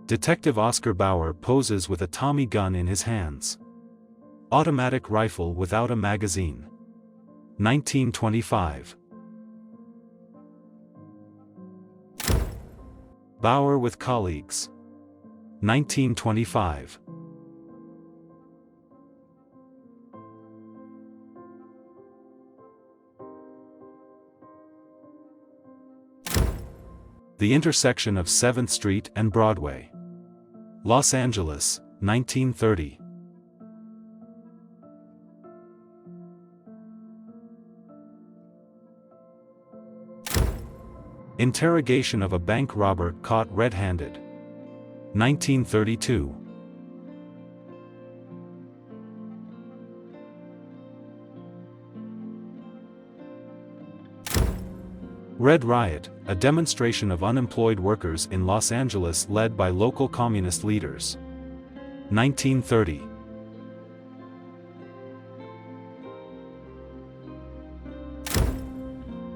Detective Oscar Bauer poses with a Tommy gun in his hands. Automatic rifle without a magazine. 1925. Bauer with colleagues. 1925. The intersection of 7th Street and Broadway. Los Angeles, 1930. Interrogation of a bank robber caught red-handed. 1932. Red Riot, a demonstration of unemployed workers in Los Angeles led by local communist leaders. 1930.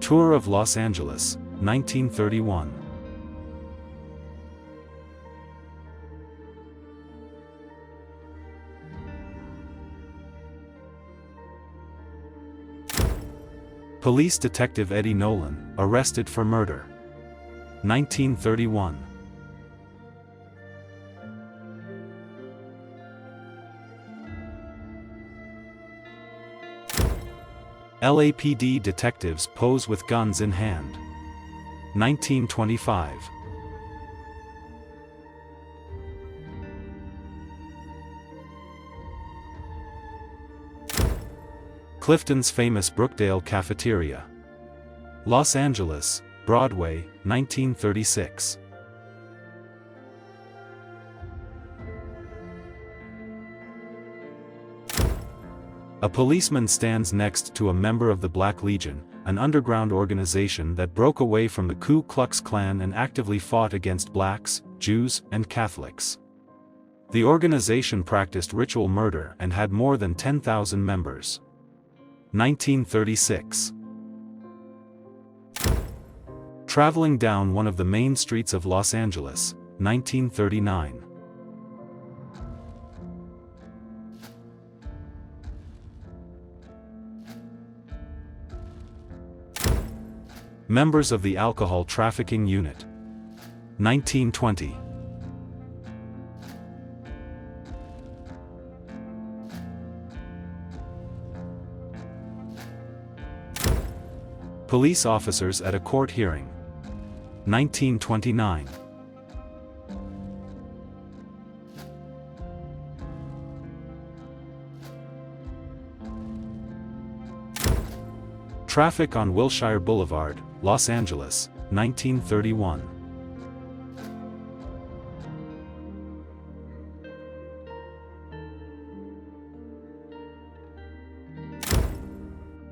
Tour of Los Angeles, 1931. Police detective Eddie Nolan, arrested for murder. 1931. LAPD detectives pose with guns in hand. 1925. Clifton's famous Brookdale Cafeteria. Los Angeles, Broadway, 1936. A policeman stands next to a member of the Black Legion, an underground organization that broke away from the Ku Klux Klan and actively fought against blacks, Jews, and Catholics. The organization practiced ritual murder and had more than 10,000 members. 1936. Traveling down one of the main streets of Los Angeles, 1939. Members of the Alcohol Trafficking Unit. 1920. Police officers at a court hearing. 1929. Traffic on Wilshire Boulevard, Los Angeles, 1931.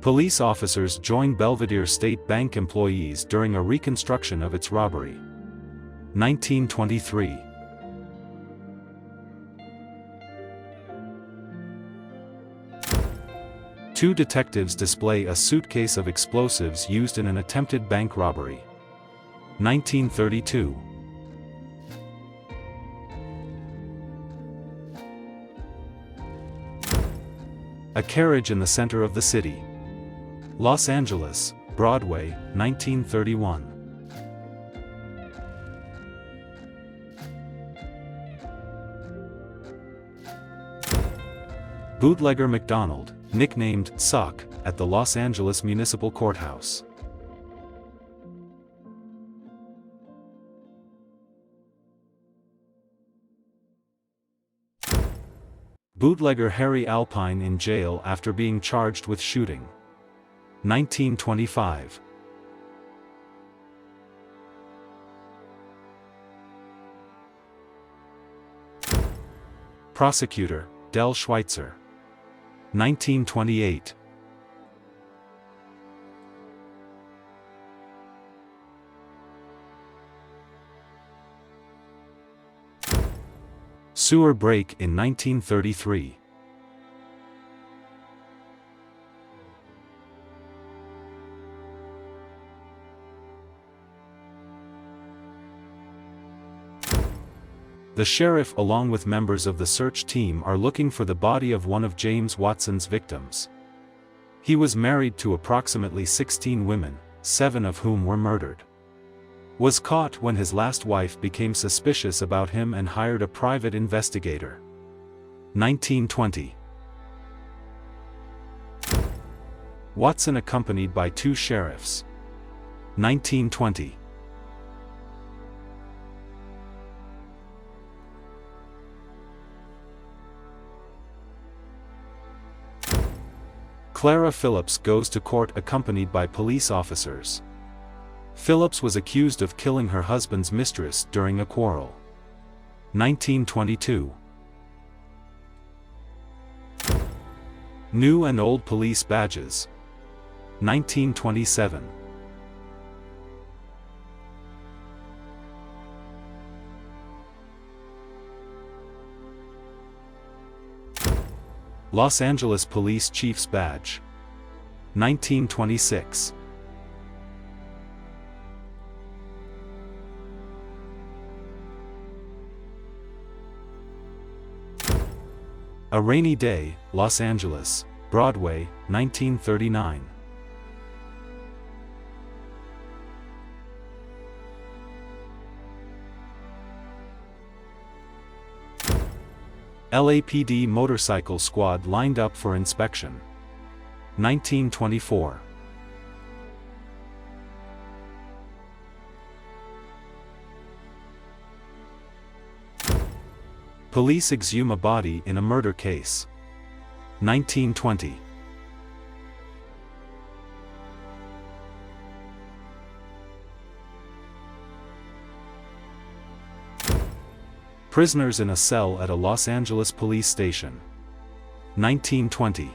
Police officers join Belvedere State Bank employees during a reconstruction of its robbery. 1923. Two detectives display a suitcase of explosives used in an attempted bank robbery. 1932. A carriage in the center of the city. Los Angeles, Broadway, 1931. Bootlegger McDonald, nicknamed Suck, at the Los Angeles Municipal Courthouse. Bootlegger Harry Alpine in jail after being charged with shooting. 1925. Prosecutor, Del Schweitzer. 1928. Sewer break in 1933. The sheriff along with members of the search team are looking for the body of one of James Watson's victims. He was married to approximately 16 women, 7 of whom were murdered. Was caught when his last wife became suspicious about him and hired a private investigator. 1920. Watson accompanied by 2 sheriffs. 1920. Clara Phillips goes to court accompanied by police officers. Phillips was accused of killing her husband's mistress during a quarrel. 1922. New and old police badges. 1927. Los Angeles Police Chief's Badge. 1926. A Rainy Day, Los Angeles, Broadway, 1939. LAPD motorcycle squad lined up for inspection. 1924. Police exhume a body in a murder case. 1920. Prisoners in a cell at a Los Angeles police station. 1920.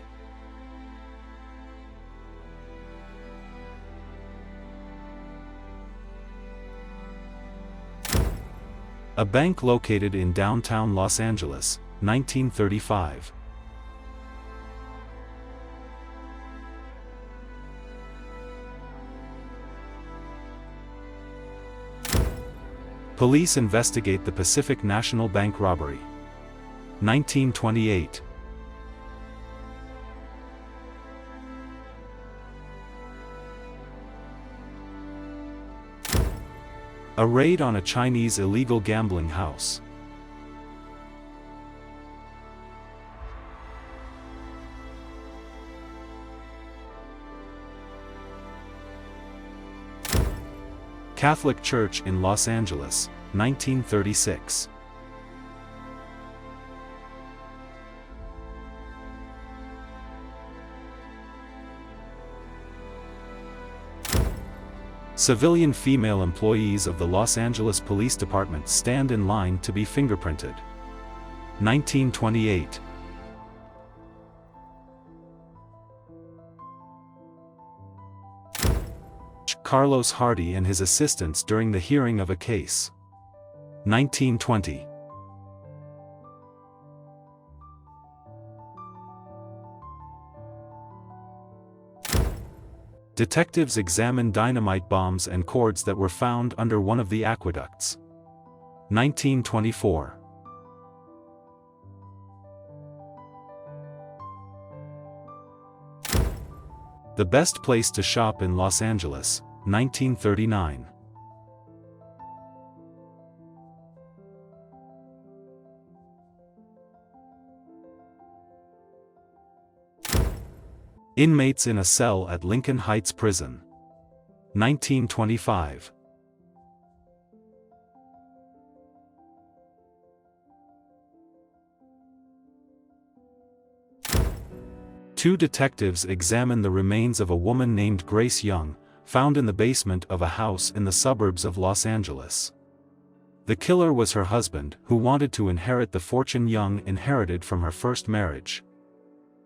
A bank located in downtown Los Angeles, 1935. Police investigate the Pacific National Bank robbery. 1928. A raid on a Chinese illegal gambling house. 1936. Catholic Church in Los Angeles, 1936. Civilian female employees of the Los Angeles Police Department stand in line to be fingerprinted. 1928. Carlos Hardy and his assistants during the hearing of a case. 1920. Detectives examine dynamite bombs and cords that were found under one of the aqueducts. 1924. The best place to shop in Los Angeles, 1939. Inmates in a cell at Lincoln Heights Prison. 1925. Two detectives examine the remains of a woman named Grace Young, found in the basement of a house in the suburbs of Los Angeles. The killer was her husband, who wanted to inherit the fortune Young inherited from her first marriage.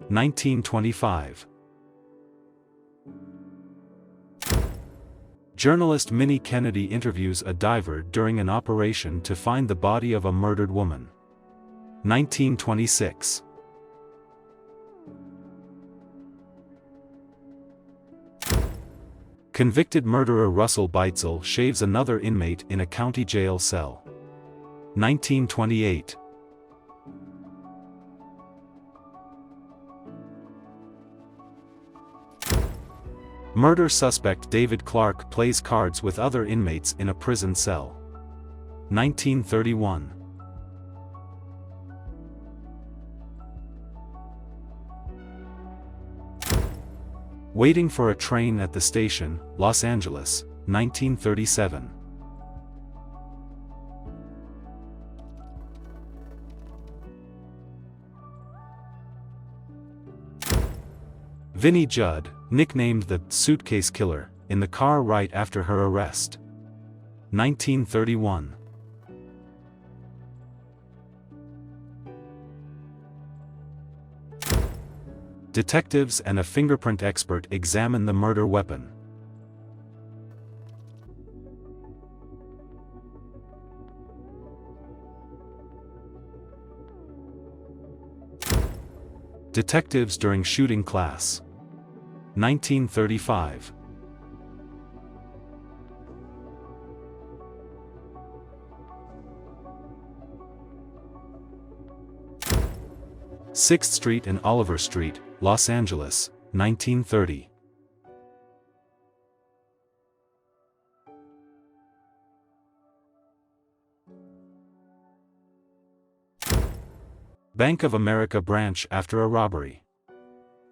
1925. Journalist Minnie Kennedy interviews a diver during an operation to find the body of a murdered woman. 1926. Convicted murderer Russell Beitzel shaves another inmate in a county jail cell. 1928. Murder suspect David Clark plays cards with other inmates in a prison cell. 1931. Waiting for a train at the station, Los Angeles, 1937. Vinnie Judd, nicknamed the "suitcase killer," in the car right after her arrest. 1931. Detectives and a fingerprint expert examine the murder weapon. Detectives during shooting class. 1935. Sixth Street and Oliver Street, Los Angeles, 1930. Bank of America branch after a robbery.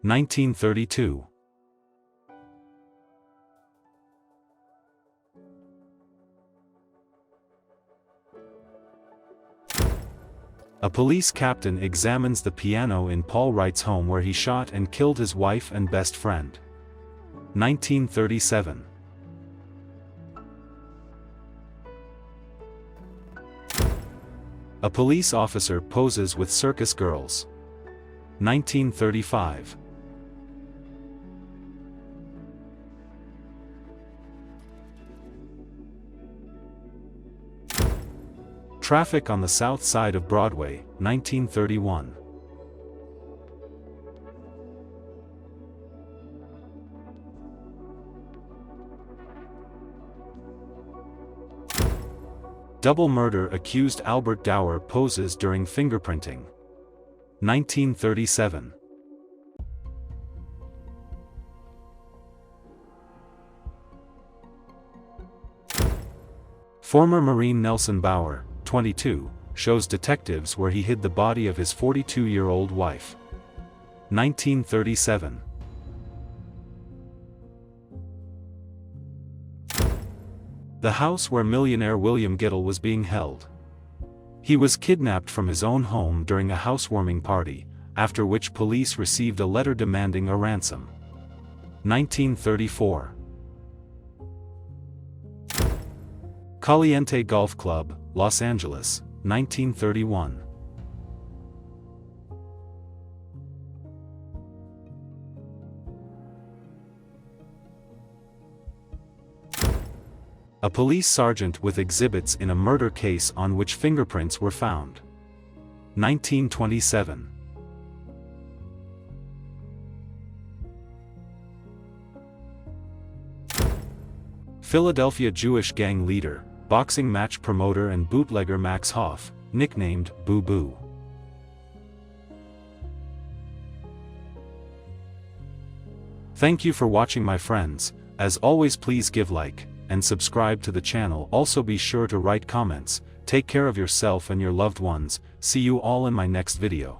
1932. A police captain examines the piano in Paul Wright's home where he shot and killed his wife and best friend. 1937. A police officer poses with circus girls. 1935. Traffic on the South Side of Broadway, 1931. Double murder accused Albert Dower poses during fingerprinting. 1937. Former Marine Nelson Bauer, 22, shows detectives where he hid the body of his 42-year-old wife. 1937. The house where millionaire William Gittell was being held. He was kidnapped from his own home during a housewarming party, after which police received a letter demanding a ransom. 1934. Caliente Golf Club, Los Angeles, 1931. A police sergeant with exhibits in a murder case on which fingerprints were found. 1927. Philadelphia Jewish gang leader, boxing match promoter and bootlegger Max Hoff, nicknamed Boo Boo. Thank you for watching, my friends. As always, please give like and subscribe to the channel. Also be sure to write comments. Take care of yourself and your loved ones. See you all in my next video.